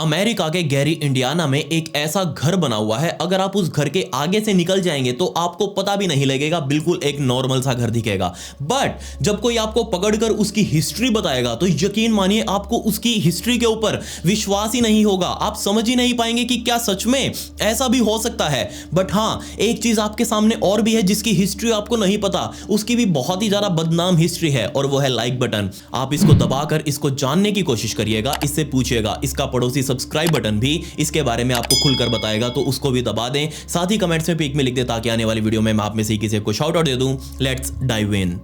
America के Gary Indiana में एक ऐसा घर बना हुआ है, अगर आप उस घर के आगे से निकल जाएंगे तो आपको पता भी नहीं लगेगा, बिल्कुल एक नॉर्मल सा घर दिखेगा। बट जब कोई आपको पकड़कर उसकी हिस्ट्री बताएगा तो यकीन मानिए आपको उसकी हिस्ट्री के ऊपर विश्वास ही नहीं होगा। आप समझ ही नहीं पाएंगे कि क्या सच में ऐसा भी हो सकता है। बट हाँ, एक चीज आपके सामने और भी है जिसकी हिस्ट्री आपको नहीं पता, उसकी भी बहुत ही ज्यादा बदनाम हिस्ट्री है, और वो है लाइक बटन। आप इसको दबाकर इसको जानने की कोशिश करिएगा, इससे पूछिएगा। इसका पड़ोसी सब्सक्राइब बटन भी इसके बारे में आपको खुलकर बताएगा, तो उसको भी दबा दें। साथ ही कमेंट्स में पिक में लिख दें ताकि आने वाली वीडियो में मैं आप में से किसी को शाउट आउट दे दूं। Let's dive in.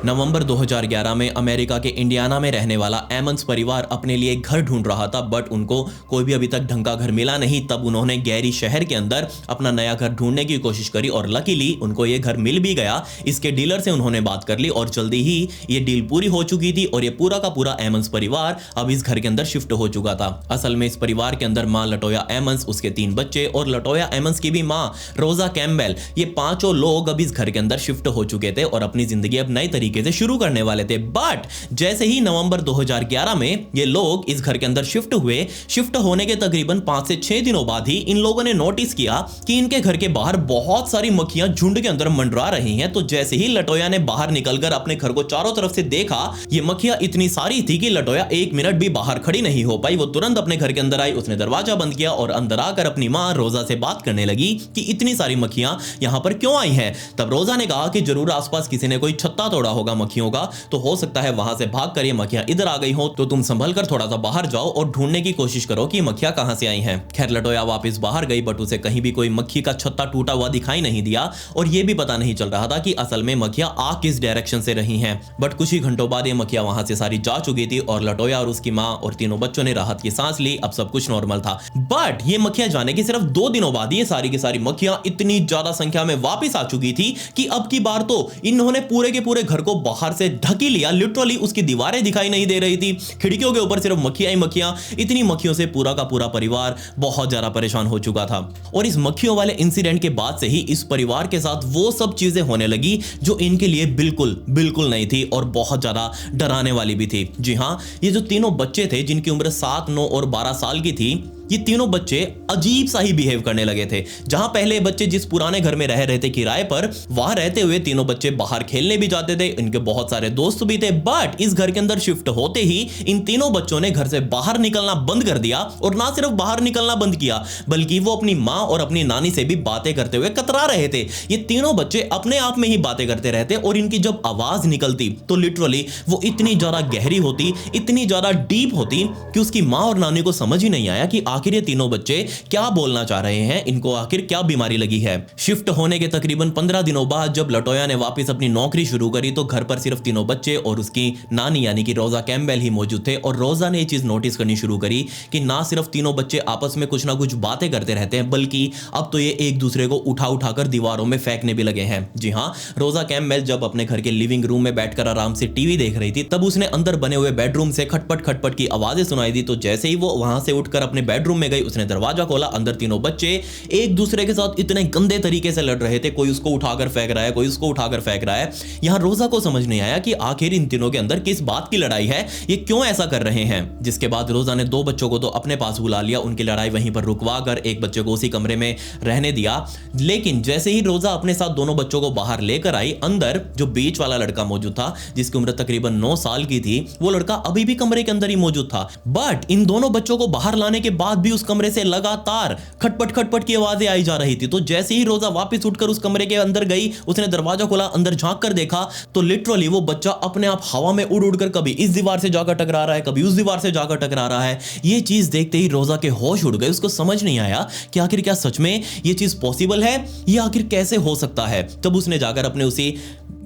नवंबर 2011 में अमेरिका के इंडियाना में रहने वाला एमंस परिवार अपने लिए घर ढूंढ रहा था, बट उनको कोई भी अभी तक ढंग का घर मिला नहीं। तब उन्होंने गैरी शहर के अंदर अपना नया घर ढूंढने की कोशिश करी और लकीली उनको ये घर मिल भी गया। इसके डीलर से उन्होंने बात कर ली और जल्दी ही ये डील पूरी हो चुकी थी और ये पूरा का पूरा एमंस परिवार अब इस घर के अंदर शिफ्ट हो चुका था। असल में इस परिवार के अंदर माँ लटोया एमंस, उसके 3 बच्चे और लटोया एमंस की भी माँ रोजा कैम्पबेल, ये पांचों लोग अब इस घर के अंदर शिफ्ट हो चुके थे और अपनी जिंदगी अब नई तरीके से शुरू करने वाले थे। बट जैसे ही नवंबर 2011 में ये लोग इस घर के अंदर शिफ्ट हुए, शिफ्ट होने के तकरीबन 5 से 6 दिनों बाद ही इन लोगों ने नोटिस किया कि इनके घर के बाहर बहुत सारी मक्खियां झुंड के अंदर मंडरा रही हैं। तो जैसे ही लटोया ने बाहर निकलकर अपने घर को चारों तरफ से देखा, ये मक्खियां इतनी सारी थी कि लटोया 1 मिनट भी बाहर खड़ी नहीं हो पाई। वो तुरंत अपने घर के अंदर आई, उसने दरवाजा बंद किया और अंदर आकर अपनी मां रोजा से बात करने लगी कि इतनी सारी मक्खियां यहां पर क्यों आई हैं। तब रोजा ने कहा कि जरूर आसपास किसी ने कोई छत्ता तोड़ा होगा मक्खियों का, तो हो सकता है वहां से भागकर ये मक्खियां इधर आ गई हो। तो तुम संभल कर थोड़ा सा बाहर जाओ और ढूंढने की कोशिश करो कि मक्खियां कहां से आई हैं। खैर लटोया वापस बाहर गई, बट उसे कहीं भी कोई मक्खी का छत्ता टूटा हुआ दिखाई नहीं दिया और यह भी पता नहीं चल रहा था कि असल में मक्खियां आ किस डायरेक्शन से रही हैं। बट कुछ ही घंटों बाद ये मक्खियां वहां से सारी जा चुकी थी और लटोया और उसकी मां और तीनों बच्चों ने राहत की सांस ली। अब सब कुछ नॉर्मल था। बट ये मक्खियां जाने के सिर्फ 2 दिनों बाद ये सारी की सारी मक्खियां इतनी ज्यादा संख्या में वापस आ चुकी थी कि अब की बार तो इन्होंने पूरे के पूरे घर को बाहर से ढक ही लिया। लिटरली उसकी दीवारें दिखाई नहीं दे रही थी, खिड़कियों के ऊपर सिर्फ मक्खियां ही मक्खियां। इतनी मक्खियों से पूरा का पूरा परिवार बहुत ज्यादा परेशान हो चुका था। और इस मक्खियों वाले इंसिडेंट के बाद से ही इस परिवार के साथ वो सब चीजें होने लगी जो इनके लिए बिल्कुल बिल्कुल नहीं थी और बहुत ज्यादा डराने वाली भी थी। जी हां, ये जो तीनों बच्चे थे जिनकी उम्र 7, 9 और 12 साल की थी, ये तीनों बच्चे अजीब सा ही बिहेव करने लगे थे। जहां पहले बच्चे जिस पुराने घर में रह रहे थे किराए पर, वहां रहते हुए तीनों बच्चे बाहर खेलने भी जाते थे, इनके बहुत सारे दोस्त भी थे। बट इस घर के अंदर शिफ्ट होते ही इन तीनों बच्चों ने घर से बाहर निकलना बंद कर दिया। और ना सिर्फ बाहर निकलना बंद किया, बल्कि वो अपनी मां और अपनी नानी से भी बातें करते हुए कतरा रहे थे। ये तीनों बच्चे अपने आप में ही बातें करते रहते और इनकी जब आवाज निकलती तो लिटरली वो इतनी ज्यादा गहरी होती, इतनी ज्यादा डीप होती कि उसकी मां और नानी को समझ ही नहीं आया कि आखिर ये तीनों बच्चे क्या बोलना चाह रहे हैं, इनको आखिर क्या बीमारी लगी है। शिफ्ट होने के तकरीबन 15 दिनों बाद जब लटोया ने वापस अपनी नौकरी शुरू करी तो घर पर सिर्फ तीनों बच्चे और उसकी नानी यानी कि रोजा कैम्पबेल ही मौजूद थे। और रोजा ने ये चीज नोटिस करनी शुरू करी कि ना सिर्फ तीनों बच्चे आपस में कुछ ना कुछ बातें करते रहते हैं, बल्कि अब तो ये एक दूसरे को उठा उठाकर दीवारों में फेंकने भी लगे हैं। जी हां, रोजा कैम्पबेल जब अपने घर के लिविंग रूम में बैठकर आराम से टीवी देख रही थी, तब उसने अंदर बने हुए बेडरूम से खटपट खटपट की आवाजें सुनाई दी। तो जैसे ही वो वहां से उठकर अपने बेडरूम में गई, उसने दरवाजा खोला। अंदर तीनों बच्चे एक दूसरे के साथ इतने गंदे तरीके से लड़ रहे थे, कोई उसको उठाकर फेंक रहा है, कोई उसको उठाकर फेंक रहा है। यहां रोजा को समझ नहीं आया कि आखिर इन तीनों के अंदर किस बात की लड़ाई है, ये क्यों ऐसा कर रहे हैं। जिसके बाद रोजा ने 2 बच्चों को तो अपने पास बुला लिया, उनकी लड़ाई वहीं पर रुकवा कर एक बच्चे को उसी कमरे में रहने दिया। लेकिन जैसे ही रोजा अपने साथ दोनों बच्चों को बाहर लेकर आई, अंदर जो बीच वाला लड़का मौजूद था जिसकी उम्र तकरीबन 9 साल की थी, वो लड़का अभी भी कमरे के अंदर ही मौजूद था। बट इन दोनों बच्चों को बाहर लाने के बाद भी उस कमरे से लगातार खटपट खटपट की आवाजें आई जा रही थी। तो जैसे ही रोजा वापस उठकर उस कमरे के अंदर गई, उसने दरवाजा खोला, अंदर झांक कर देखा तो लिटरली वो बच्चा अपने आप हवा में उड़ उड़कर कभी इस दीवार से जाकर टकरा रहा है, कभी उस दीवार से जाकर टकरा रहा है। ये चीज देखते ही रोजा के होश उड़ गए। उसको समझ नहीं आया कि आखिर क्या सच में ये चीज पॉसिबल है, ये आखिर कैसे हो सकता है। तब उसने जाकर अपने उसी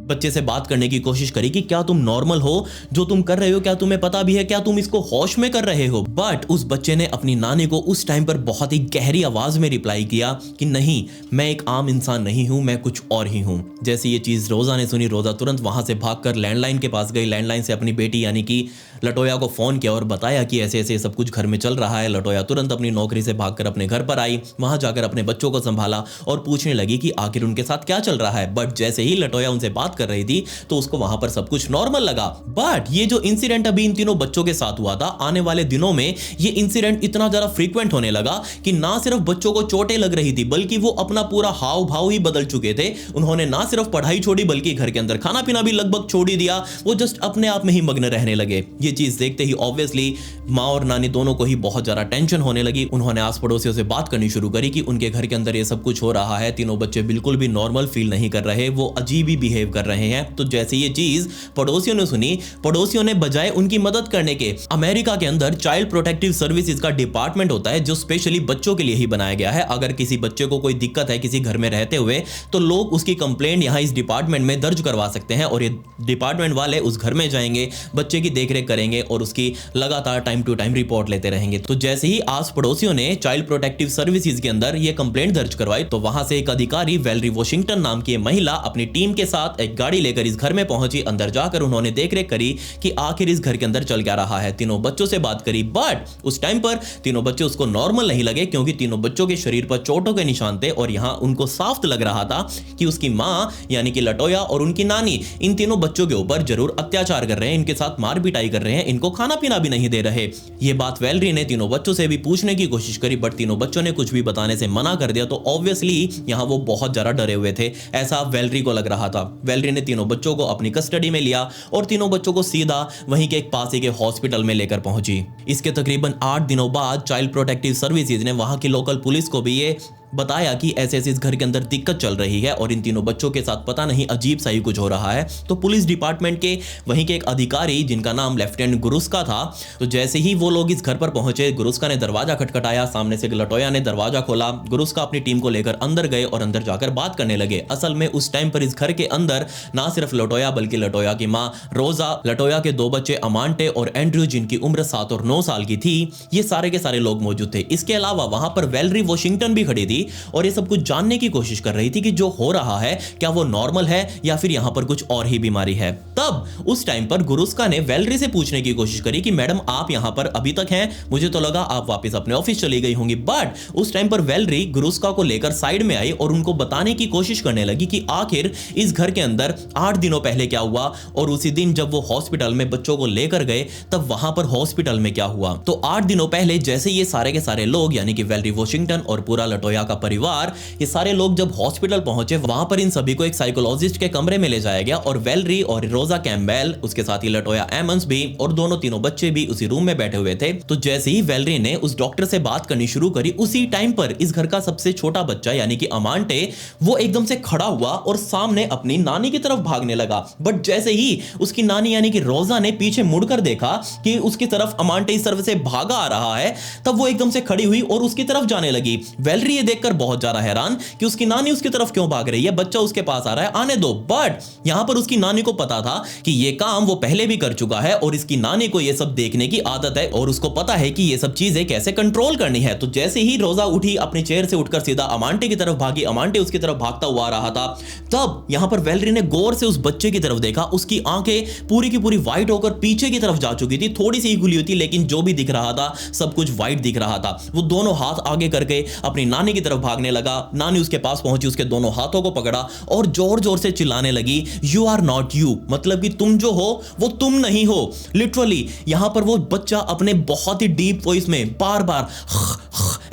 बच्चे से बात करने की कोशिश करी कि क्या तुम नॉर्मल हो, जो तुम कर रहे हो क्या तुम्हें पता भी है, क्या तुम इसको होश में कर रहे हो। बट उस बच्चे ने अपनी नानी को उस टाइम पर बहुत ही गहरी आवाज में रिप्लाई किया कि नहीं, मैं एक आम इंसान नहीं हूं, मैं कुछ और ही हूं। जैसे ये चीज रोजा ने सुनी, रोजा तुरंत वहां से भागकर लैंडलाइन के पास गई। लैंडलाइन से अपनी बेटी यानी कि लटोया को फोन किया और बताया कि ऐसे ऐसे सब कुछ घर में चल रहा है। लटोया तुरंत अपनी नौकरी से भागकर अपने घर पर आई, वहां जाकर अपने बच्चों को संभाला और पूछने लगी कि आखिर उनके साथ क्या चल रहा है। बट जैसे ही लटोया उनसे बात कर रही थी तो उसको वहां पर सब कुछ नॉर्मल लगा। बट ये जो इंसिडेंट अभी इन तीनों बच्चों के साथ हुआ था, आने वाले दिनों में ये इंसिडेंट इतना ज्यादा फ्रीक्वेंट होने लगा कि ना सिर्फ बच्चों को चोटें लग रही थी बल्कि वो अपना पूरा हाव भाव ही बदल चुके थे। उन्होंने ना सिर्फ पढ़ाई छोड़ी बल्कि घर के अंदर खाना पीना भी लगभग छोड़ ही दिया। वो जस्ट अपने आप में ही मग्न रहने लगे। ये चीज देखते ही ऑब्वियसली माँ और नानी दोनों को ही बहुत ज्यादा टेंशन होने लगी। उन्होंने आस पड़ोसियों से बात करनी शुरू करी कि उनके घर के अंदर ये सब कुछ हो रहा है, तीनों बच्चे बिल्कुल भी नॉर्मल फील नहीं कर रहे, वो अजीब ही बिहेव कर रहे हैं। तो जैसे ये चीज पड़ोसियों ने सुनी, पड़ोसियों ने बजाय उनकी मदद करने के, अमेरिका के अंदर चाइल्ड प्रोटेक्टिव सर्विसेज का डिपार्टमेंट होता है जो स्पेशली बच्चों के लिए ही बनाया गया है। अगर किसी बच्चे को कोई दिक्कत है किसी घर में रहते हुए तो लोग उसकी कंप्लेंट यहाँ इस डिपार्टमेंट में दर्ज करवा सकते हैं और ये डिपार्टमेंट वाले उस घर में जाएंगे, बच्चे की देखरेख करेंगे और उसकी लगातार टाइम टू टाइम रिपोर्ट लेते रहेंगे। तो जैसे ही आस पड़ोसियों ने चाइल्ड प्रोटेक्टिव सर्विसेज के अंदर ये कंप्लेंट दर्ज करवाई तो वहां से एक अधिकारी वेलरी वॉशिंगटन नाम की महिला अपनी टीम के साथ एक गाड़ी लेकर इस घर में पहुंची। अंदर जाकर उन्होंने देखरेख करी कि आखिर इस घर के अंदर चल क्या रहा है। तीनों बच्चों से बात करी बट उस टाइम पर तीनों बच्चे उसको नॉर्मल नहीं लगे क्योंकि तीनों बच्चों के शरीर पर चोटों के निशान थे और यहां उनको साफ लग रहा था कि उसकी मां यानी कि लटोया और उनकी नानी इन तीनों बच्चों के ऊपर जरूर अत्याचार कर रहे हैं, इनके साथ मार पिटाई कर रहे हैं, इनको खाना पीना भी नहीं दे रहे। ये बात वेलरी ने तीनों बच्चों से भी पूछने की कोशिश करी बट तीनों बच्चों ने कुछ भी बताने से मना कर दिया। तो ऑब्वियसली यहां वो बहुत ज्यादा डरे हुए थे, ऐसा वेलरी को लग रहा था। वेलरी ने तीनों बच्चों को अपनी कस्टडी में लिया और तीनों बच्चों को सीधा वहीं के एक पास ही के हॉस्पिटल में लेकर पहुंची। इसके तकरीबन 8 दिनों बाद चाइल्ड प्रोटेक्टिव सर्विसेज ने वहां की लोकल पुलिस को भी ये बताया कि ऐसे ऐसे इस घर के अंदर दिक्कत चल रही है और इन तीनों बच्चों के साथ पता नहीं अजीब सा ही कुछ हो रहा है। तो पुलिस डिपार्टमेंट के वहीं के एक अधिकारी जिनका नाम लेफ्टिनेंट गुरुस्का था, तो जैसे ही वो लोग इस घर पर पहुंचे, गुरुस्का ने दरवाजा खटखटाया, सामने से लटोया ने दरवाजा खोला। गुरुस्का अपनी टीम को लेकर अंदर गए और अंदर जाकर बात करने लगे। असल में उस टाइम पर इस घर के अंदर ना सिर्फ लटोया बल्कि लटोया की माँ रोजा, लटोया के 2 बच्चे अमांटे और एंड्रयू जिनकी उम्र 7 और 9 साल की थी, ये सारे के सारे लोग मौजूद थे। इसके अलावा वहां पर वेलरी वॉशिंगटन भी खड़ी थी और ये सब कुछ जानने की कोशिश कर रही थी कि जो हो रहा है क्या वो नॉर्मल है या फिर यहां पर कुछ और ही बीमारी है। तब उस टाइम पर गुरुस्का ने वेलरी से पूछने की कोशिश करी कि मैडम आप यहां पर अभी तक हैं, मुझे तो लगा आप वापस अपने ऑफिस चली गई होंगी। बट उस टाइम पर वेलरी गुरुस्का को लेकर साइड में आई और उनको बताने की कोशिश करने लगी कि आखिर इस घर के अंदर 8 दिनों पहले क्या हुआ और उसी दिन जब वो हॉस्पिटल में बच्चों को लेकर गए तब वहां पर हॉस्पिटल में क्या हुआ। तो 8 दिनों पहले जैसे ये सारे के सारे लोग यानी कि वेलरी वॉशिंगटन और पूरा लटोया का परिवार, ये सारे लोग जब हॉस्पिटल पहुंचे वहां पर इन सभी को एक साइकोलॉजिस्ट के कमरे में ले जाया गया और वेलरी और रोजा कैम्पबेल, उसके साथ ही लटोया एमंस भी और दोनों तीनों बच्चे भी उसी रूम में बैठे हुए थे। तो जैसे ही वेलरी ने उस डॉक्टर से बात करनी शुरू करी, उसी टाइम पर इस घर का सबसे छोटा बच्चा यानी कि अमांटे वो एकदम से खड़ा हुआ और सामने अपनी नानी की तरफ भागने लगा। बट जैसे ही उसकी नानी यानी कि रोजा ने पीछे मुड़कर देखा कि उसकी तरफ अमांटे इस तरफ से भागा आ रहा है, तब वो एकदम से खड़ी हुई और उसकी तरफ जाने लगी। वेलरी ये देखकर बहुत ज्यादा हैरान कि उसकी नानी उसकी तरफ क्यों भाग रही है, बच्चा उसके पास आ रहा है, आने दो। बट यहां पर उसकी नानी को पता था कि ये काम वो पहले भी कर चुका है और इसकी नानी को ये सब देखने की आदत है और उसको पता है कि ये सब चीजें कैसे कंट्रोल करनी है। तो जैसे ही रोजा उठी, अपनी चेयर से उठकर सीधा अमांटे की तरफ भागी, अमांटे उसकी तरफ भागता हुआ आ रहा था। तब यहां पर वेलरी ने गौर से उस बच्चे की तरफ देखा, उसकी आंखें पूरी की पूरी व्हाइट होकर पीछे की तरफ जा चुकी थी, थोड़ी सी ही खुली हुई थी लेकिन जो भी दिख रहा था सब कुछ व्हाइट दिख रहा था। वो दोनों हाथ आगे करके अपनी नानी की तरफ भागने लगा। नानी उसके पास पहुंची, उसके दोनों हाथों को पकड़ा और जोर जोर से चिल्लाने लगी, यू आर नॉट यू, मतलब कि तुम जो हो वो तुम नहीं हो। लिटरली यहां पर वो बच्चा अपने बहुत ही डीप वॉइस में बार बार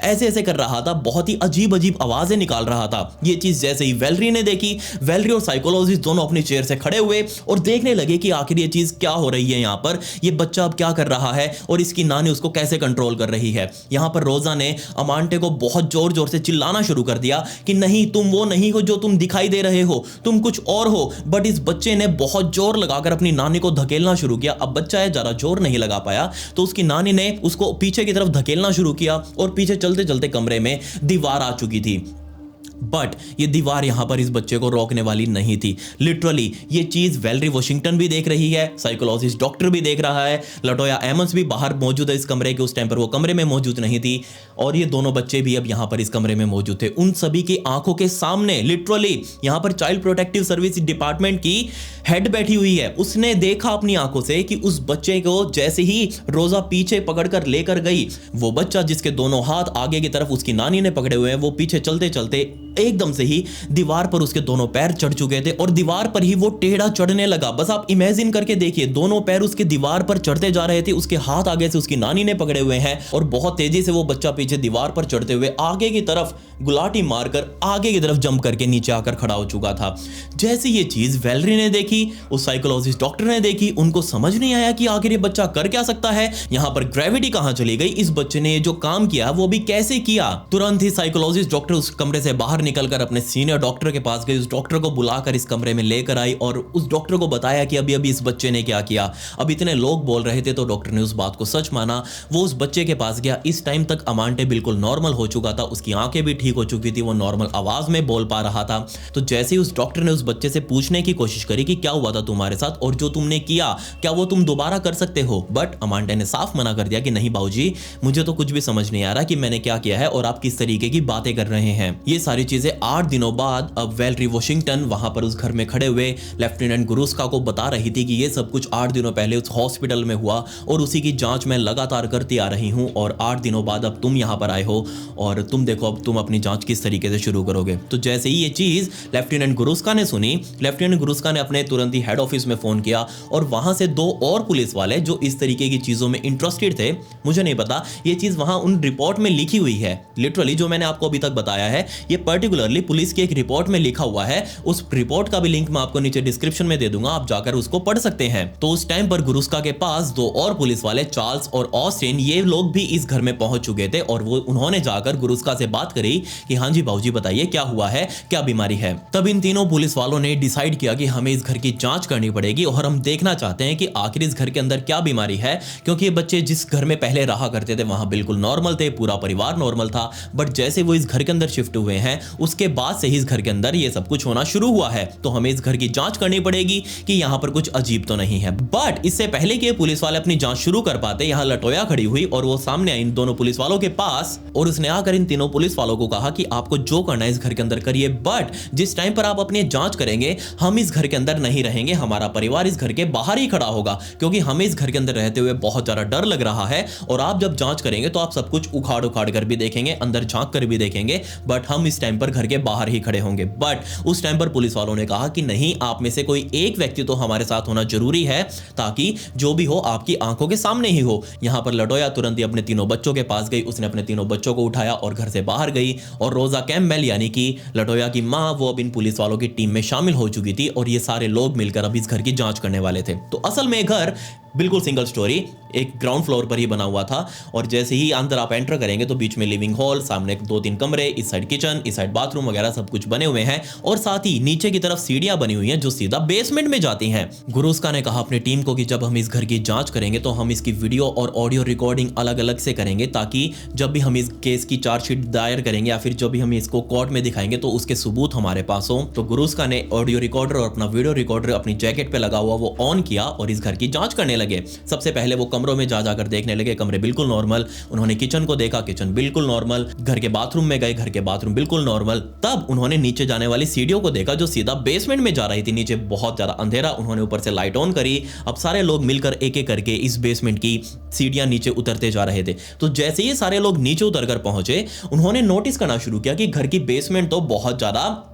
ऐसे ऐसे कर रहा था, बहुत ही अजीब अजीब आवाजें निकाल रहा था। ये चीज जैसे ही वेलरी ने देखी, वेलरी और साइकोलॉजिस्ट दोनों अपनी चेयर से खड़े हुए और देखने लगे कि आखिर ये चीज क्या हो रही है, यहां पर ये बच्चा अब क्या कर रहा है और इसकी नानी उसको कैसे कंट्रोल कर रही है। यहां पर रोजा ने अमांटे को बहुत जोर जोर से चिल्लाना शुरू कर दिया कि नहीं, तुम वो नहीं हो जो तुम दिखाई दे रहे हो, तुम कुछ और हो। बट इस बच्चे ने बहुत जोर लगाकर अपनी नानी को धकेलना शुरू किया। अब बच्चा है, ज्यादा जोर नहीं लगा पाया तो उसकी नानी ने उसको पीछे की तरफ धकेलना शुरू किया और पीछे चलते चलते कमरे में दीवार आ चुकी थी। बट ये दीवार यहां पर इस बच्चे को रोकने वाली नहीं थी। लिटरली ये चीज वेलरी वॉशिंगटन भी देख रही है, साइकोलॉजिस्ट डॉक्टर भी देख रहा है, लटोया एमंस भी बाहर मौजूद है इस कमरे के। उस टाइम पर वो कमरे में मौजूद नहीं थी और ये दोनों बच्चे भी अब यहां पर इस कमरे में मौजूद थे। उन सभी की आंखों के सामने लिटरली यहां पर चाइल्ड प्रोटेक्टिव सर्विस डिपार्टमेंट की हेड बैठी हुई है। उसने देखा अपनी आंखों से कि उस बच्चे को जैसे ही रोजा पीछे पकड़कर लेकर गई, वो बच्चा जिसके दोनों हाथ आगे की तरफ उसकी नानी ने पकड़े हुए हैं, वो पीछे चलते चलते एकदम से ही दीवार पर उसके दोनों पैर चढ़ चुके थे और दीवार पर ही वो टेढ़ा चढ़ने लगा। बस आप इमेजिन करके देखिए, दोनों पैर उसके दीवार पर चढ़ते जा रहे थे, उसके हाथ आगे से उसकी नानी ने पकड़े हुए हैं और बहुत तेजी से वो बच्चा पीछे दीवार पर चढ़ते हुए आगे की तरफ गुलाटी मारकर आगे की तरफ जंप करके नीचे आकर खड़ा हो चुका था। जैसे ये चीज वैलेरी ने देखी, उस साइकोलॉजिस्ट डॉक्टर ने देखी, उनको समझ नहीं आया कि आखिर ये बच्चा कर क्या सकता है, यहां पर ग्रेविटी कहां चली गई, इस बच्चे ने जो काम किया वो भी कैसे किया। तुरंत ही साइकोलॉजिस्ट डॉक्टर उस कमरे से बाहर निकलकर अपने सीनियर डॉक्टर के पास गई, उस डॉक्टर को बुलाकर इस कमरे में लेकर आई और उस डॉक्टर को बताया कि अभी अभी इस बच्चे ने क्या किया। अब इतने लोग बोल रहे थे तो डॉक्टर ने उस बात को सच माना। वो उस बच्चे के पास गया। इस टाइम तक अमांटे बिल्कुल नॉर्मल हो चुका था, उसकी आंखें भी ठीक हो चुकी थी, वो नॉर्मल आवाज में बोल पा रहा था। तो जैसे ही उस डॉक्टर ने उस बच्चे से पूछने की कोशिश करी कि क्या हुआ था तुम्हारे साथ और जो तुमने किया क्या वो तुम दोबारा कर सकते हो, बट अमांटे ने साफ मना कर दिया कि नहीं बाबूजी, मुझे तो कुछ भी समझ नहीं आ रहा कि मैंने क्या किया है और आप किस तरीके की बातें कर रहे हैं। ये सारी चीजें 8 दिनों बाद अब वैलेरी वॉशिंगटन वहां पर उस घर में खड़े हुए लेफ्टिनेंट गुरुस्का को बता रही थी कि ये सब कुछ 8 दिनों पहले उस हॉस्पिटल में हुआ और उसी की जांच मैं लगातार करती आ रही हूं और 8 दिनों बाद अब तुम यहां पर आए हो और तुम देखो अब तुम अपनी जांच किस तरीके से शुरू करोगे। तो जैसे ही ये चीज लेफ्टिनेंट गुरुस्का ने सुनी, लेफ्टिनेंट गुरुस्का ने अपने तुरंत ही हेड ऑफिस में फोन किया और वहां से 2 और पुलिस वाले जो इस तरीके की चीजों में इंटरेस्टेड थे, मुझे नहीं पता ये चीज वहां उन रिपोर्ट में लिखी हुई है, लिटरली जो मैंने आपको अभी तक बताया है ये पर्टिकुलरली पुलिस की एक रिपोर्ट में लिखा हुआ है। उस रिपोर्ट का भी लिंक मैं आपको नीचे डिस्क्रिप्शन में दे दूंगा, आप जाकर उसको पढ़ सकते हैं। तो उस टाइम पर गुरुस्का के पास 2 और पुलिस वाले चार्ल्स और ऑस्टिन, ये लोग भी इस घर में पहुंच चुके थे और वो उन्होंने जाकर गुरुस्का से बात करी कि हाँ जी बाबूजी बताइए क्या हुआ है, क्या बीमारी है। तब इन तीनों पुलिस वालों ने डिसाइड किया कि हमें इस घर की जांच करनी पड़ेगी और हम देखना चाहते हैं कि आखिर इस घर के अंदर क्या बीमारी है, क्योंकि ये बच्चे जिस घर में पहले रहा करते थे वहां बिल्कुल नॉर्मल थे, पूरा परिवार नॉर्मल था, बट जैसे वो इस घर के अंदर शिफ्ट हुए हैं उसके बाद से ही इस घर के अंदर ये सब कुछ होना शुरू हुआ है। तो हमें इस घर की जांच करनी पड़ेगी कि यहाँ पर कुछ अजीब तो नहीं है। बट इससे पहले कि पुलिस वाले अपनी जांच शुरू कर पाते, यहाँ लटोया खड़ी हुई और वो सामने आई इन दोनों पुलिस वालों के पास और उसने आकर इन तीनों पुलिस वालों को कहा कि आपको जो करना है इस घर के अंदर करिए, बट जिस टाइम पर आप अपनी जांच करेंगे हम इस घर के अंदर नहीं रहेंगे, हमारा परिवार इस घर के बाहर ही खड़ा होगा, क्योंकि हमें इस घर के अंदर रहते हुए बहुत ज्यादा डर लग रहा है और आप जब जांच करेंगे तो आप सब कुछ उखाड़ उखाड़ कर भी देखेंगे, अंदर झांक कर भी देखेंगे, बट हम इस टाइम पर घर के बाहर ही खड़े होंगे। बट उस टाइम पर पुलिस वालों ने कहा कि नहीं, आप में से कोई एक व्यक्ति तो हमारे साथ होना जरूरी है ताकि जो भी हो आपकी आंखों के सामने ही हो। यहां पर लटोया तुरंत ही अपने तीनों बच्चों के पास गई, उसने अपने तीनों बच्चों को उठाया और घर से बाहर गई और रोजा कैम्पबेल यानी कि लटोया की मां, वो अब इन पुलिस वालों की टीम में शामिल हो चुकी थी और ये सारे लोग मिलकर अब इस घर की जांच करने वाले थे। तो असल में घर बिल्कुल सिंगल स्टोरी एक ग्राउंड फ्लोर पर ही बना हुआ था और जैसे ही अंदर आप एंटर करेंगे तो बीच में लिविंग हॉल, सामने 2-3 कमरे, इस साइड किचन, इस साइड बाथरूम वगैरह सब कुछ बने हुए हैं और साथ ही नीचे की तरफ सीढ़ियां बनी हुई हैं जो सीधा बेसमेंट में जाती हैं। गुरुस्का ने कहा अपनी टीम को कि जब हम इस घर की जांच करेंगे तो हम इसकी वीडियो और ऑडियो रिकॉर्डिंग अलग अलग से करेंगे ताकि जब भी हम इस केस की चार्जशीट दायर करेंगे या फिर जब भी हम इसको कोर्ट में दिखाएंगे तो उसके सबूत हमारे पास हो। तो गुरुस्का ने ऑडियो रिकॉर्डर और अपना वीडियो रिकॉर्डर अपनी जैकेट पे लगा हुआ वो ऑन किया और इस घर की जांच करने लगे। सबसे पहले वो कमरों में जा जाकर देखने लगे, कमरे बिल्कुल नॉर्मल। उन्होंने किचन को देखा, किचन बिल्कुल नॉर्मल। घर के बाथरूम में गए, घर के बाथरूम बिल्कुल नॉर्मल। तब उन्होंने नीचे जाने वाली सीढ़ियों को देखा जो सीधा बेसमेंट में जा रही थी। नीचे बहुत ज्यादा अंधेरा, उन्होंने ऊपर से लाइट ऑन करी। अब सारे लोग मिलकर एक एक करके इस बेसमेंट की सीढ़ियां नीचे उतरते जा रहे थे। तो जैसे ही सारे लोग नीचे उतरकर पहुंचे, उन्होंने नोटिस करना शुरू किया कि घर की बेसमेंट तो बहुत ज्यादा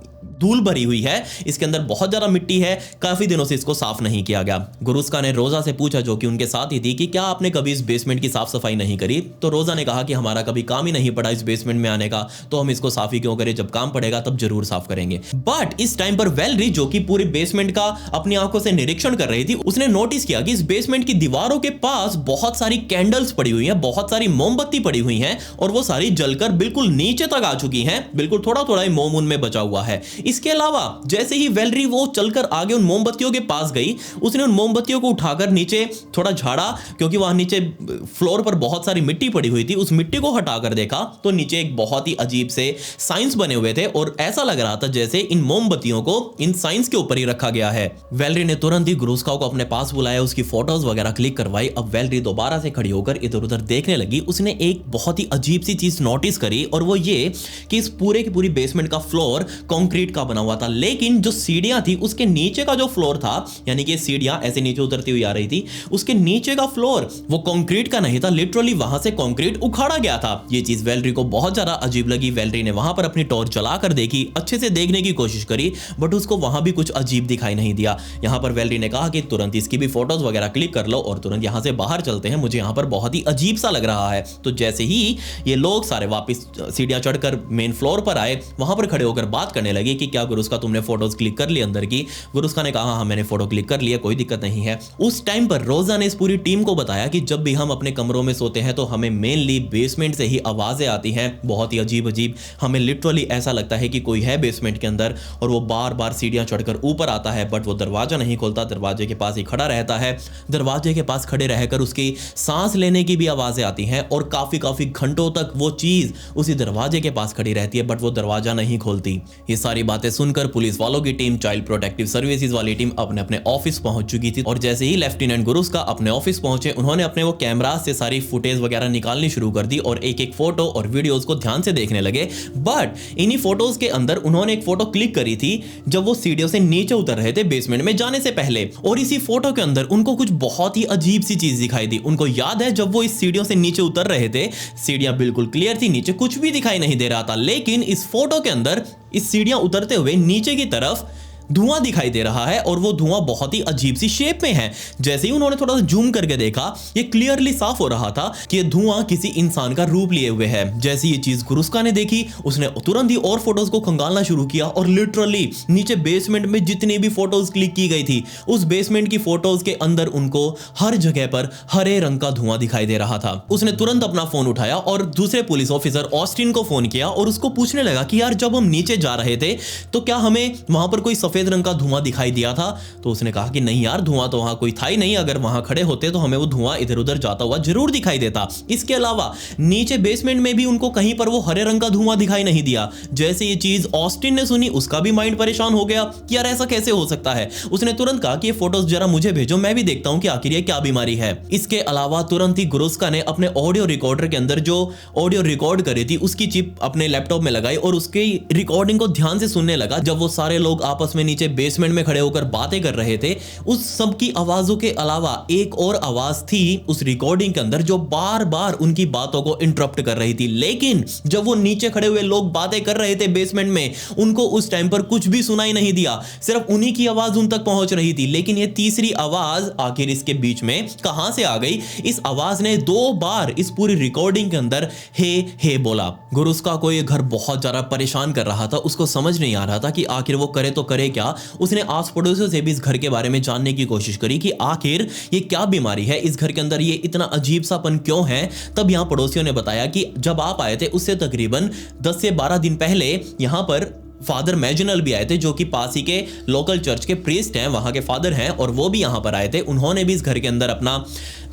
धूल भरी हुई है, इसके अंदर बहुत ज्यादा मिट्टी है, काफी दिनों से इसको साफ नहीं किया गया। गुरुस्का ने रोजा से पूछा जो कि उनके साथ ही थी कि क्या आपने कभी इस बेसमेंट की साफ सफाई नहीं करी। तो रोजा ने कहा कि हमारा कभी काम ही नहीं पड़ा इस बेसमेंट में आने का, तो हम इसको साफ ही क्यों करें, जब काम पड़ेगा तब जरूर साफ करेंगे। बट इस टाइम पर वैलेरी जो कि पूरे बेसमेंट का अपनी आंखों से निरीक्षण कर रही थी, उसने नोटिस किया कि इस बेसमेंट की दीवारों के पास बहुत सारी कैंडल्स पड़ी हुई हैं, बहुत सारी मोमबत्ती पड़ी हुई हैं और वो सारी जलकर बिल्कुल नीचे तक आ चुकी हैं, बिल्कुल थोड़ा थोड़ा ही मोम उनमें बचा हुआ है। इसके अलावा जैसे ही वैलेरी वो चलकर आगे उन मोमबत्तियों के पास गई, उसने उन मोमबत्तियों को उठाकर नीचे थोड़ा झाड़ा, क्योंकि वहां नीचे फ्लोर पर बहुत सारी मिट्टी पड़ी हुई थी। उस मिट्टी को हटाकर देखा तो नीचे एक बहुत ही अजीब से साइंस बने हुए थे और ऐसा लग रहा था जैसे इन मोमबत्तियों को इन साइंस के ऊपर ही रखा गया है। वैलेरी ने तुरंत ही गुरुस्का को अपने पास बुलाया, उसकी फोटोज वगैरह क्लिक करवाई। अब वैलेरी दोबारा से खड़ी होकर इधर उधर देखने लगी। उसने एक बहुत ही अजीब सी चीज नोटिस करी और वो ये कि इस पूरे की पूरी बेसमेंट का फ्लोर कंक्रीट कंक्रीट का बना हुआ था, लेकिन जो सीढ़ियां थी उसके नीचे का जो फ्लोर था, यानी कि सीढ़ियां ऐसे नीचे उतरती हुई आ रही थी, उसके नीचे का फ्लोर वो कंक्रीट का नहीं था, लिटरली वहां से कंक्रीट उखाड़ा गया था। ये चीज वेलेरी को बहुत ज्यादा अजीब लगी। वेलेरी ने वहां पर अपनी टॉर्च चलाकर देखी, अच्छे से देखने की कोशिश करी, बट उसको वहां भी कुछ अजीब दिखाई नहीं दिया। यहां पर वेलेरी ने कहा कि तुरंत इसकी भी फोटोज वगैरह क्लिक कर लो और तुरंत यहां से बाहर चलते हैं, मुझे यहां पर बहुत ही अजीब सा लग रहा है। तो जैसे ही ये लोग सारे वापस सीढ़ियां चढ़कर मेन फ्लोर पर आए, वहां पर खड़े होकर बात करने लगे कि क्या गुरुस्का तुमने फोटोज क्लिक कर ली अंदर की? गुरुस्का ने कहा हाँ मैंने फोटो क्लिक कर लिया, कोई दिक्कत नहीं है। उस टाइम पर रोजा ने इस पूरी टीम को बताया कि जब भी हम अपने कमरों में सोते हैं तो हमें मेनली बेसमेंट से ही आवाजें आती हैं, बहुत ही अजीब अजीब। हमें लिटरली ऐसा लगता है कि कोई है बेसमेंट के अंदर और वो बार बार सीढ़ियां चढ़कर ऊपर आता है, बट वो दरवाजा नहीं खोलता, दरवाजे के पास ही खड़ा रहता है। दरवाजे के पास खड़े रहकर उसकी सांस लेने की भी आवाजें आती हैं और काफी काफी घंटों तक वो चीज उसी दरवाजे के पास खड़ी रहती है, बट वो दरवाजा नहीं खोलती। ये सारी बातें सुनकर पुलिस वालों की टीम, चाइल्ड प्रोटेक्टिव सर्विसेज वाली टीम अपने अपने ऑफिस पहुंच चुकी थी और जैसे ही लेफ्टिनेंट गुरुस्का अपने ऑफिस पहुंचे, उन्होंने अपने वो कैमरा से सारी फुटेज वगैरह निकालनी शुरू कर दी और एक एक फोटो और वीडियोस को ध्यान से देखने लगे। बट इन्हीं फोटोज के अंदर उन्होंने एक फोटो क्लिक करी थी जब वो सीढ़ियों से नीचे उतर रहे थे बेसमेंट में जाने से पहले, और इसी फोटो के अंदर उनको कुछ बहुत ही अजीब सी चीज दिखाई दी। उनको याद है जब वो इस सीढ़ियों से नीचे उतर रहे थे, सीढ़ियां बिल्कुल क्लियर थी, नीचे कुछ भी दिखाई नहीं दे रहा था, लेकिन इस फोटो के अंदर इस सीढ़ियां उतरते हुए नीचे की तरफ धुआं दिखाई दे रहा है और वो धुआं बहुत ही अजीब सी शेप में है। जैसे ही उन्होंने थोड़ा सा जूम करके देखा, ये क्लियरली साफ हो रहा था कि ये धुआं किसी इंसान का रूप लिए हुए है। जैसे ये चीज गुरुस्का ने देखी, उसने तुरंत ही और फोटोज को खंगालना शुरू किया और लिटरली नीचे बेसमेंट में जितनी भी फोटोज क्लिक की गई थी, उस बेसमेंट की फोटोज के अंदर उनको हर जगह पर हरे रंग का धुआं दिखाई दे रहा था। उसने तुरंत अपना फोन उठाया और दूसरे पुलिस ऑफिसर ऑस्टिन को फोन किया और उसको पूछने लगा कि यार जब हम नीचे जा रहे थे तो क्या हमें वहां पर कोई सफेद रंग का धुआं दिखाई दिया था? तो उसने कहा कि नहीं यार, धुआं तो वहां कोई था ही नहीं, अगर वहां खड़े होते तो हमें वो धुआं इधर उधर जाता हुआ जरूर दिखाई देता। इसके अलावा नीचे बेसमेंट में भी उनको कहीं पर वो हरे रंग का धुआं दिखाई नहीं दिया। जैसे ये चीज ऑस्टिन ने सुनी, उसका भी माइंड परेशान हो गया कि यार ऐसा कैसे हो सकता है। उसने तुरंत कहा कि ये फोटोज जरा मुझे भेजो, मैं भी देखता हूं कि आखिर ये क्या बीमारी है। इसके अलावा तुरंत ही गुरुस्का ने अपने ऑडियो रिकॉर्डर के अंदर जो ऑडियो रिकॉर्ड करी थी उसकी चिप अपने लैपटॉप में लगाई और उसकी रिकॉर्डिंग को ध्यान से सुनने लगा। जब वो सारे लोग आपस में नीचे बेसमेंट में खड़े होकर बातें कर रहे थे, उस सब की आवाजों के अलावा एक और आवाज थी उस रिकॉर्डिंग के अंदर जो बार बार उनकी बातों को इंटरप्ट कर रही थी। लेकिन जब वो नीचे खड़े हुए लोग बातें कर रहे थे बेसमेंट में, उनको उस टाइम पर कुछ भी सुनाई नहीं दिया, सिर्फ उन्हीं की आवाज उन तक पहुंच रही थी। लेकिन ये तीसरी आवाज आखिर इसके बीच में कहां से आ गई? इस आवाज ने 2 बार इस पूरी रिकॉर्डिंग के अंदर हे बोला। गुरुस्का को ये घर बहुत ज्यादा परेशान कर रहा था, उसको समझ नहीं आ रहा था कि आखिर वो करे तो करे क्या। उसने आस पड़ोसियों से भी इस घर के बारे में जानने की कोशिश करी कि आखिर ये क्या बीमारी है, इस घर के अंदर ये इतना अजीब सापन क्यों है। तब यहां पड़ोसियों ने बताया कि जब आप आए थे उससे तकरीबन 10 से 12 दिन पहले यहां पर फादर मैजिनल भी आए थे, जो कि पास ही के लोकल चर्च के प्रीस्ट हैं, वहां के फादर हैं, और वो भी यहां पर आए थे। उन्होंने भी इस घर के अंदर अपना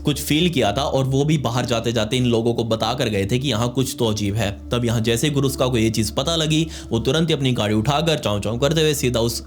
कुछ फील किया था और वो भी बाहर जाते जाते इन लोगों को बता कर गए थे कि यहाँ कुछ तो अजीब है। तब यहाँ जैसे गुरुस्का को ये चीज पता लगी, वो तुरंत ही अपनी गाड़ी उठाकर चाँव चाँव करते हुए सीधा उस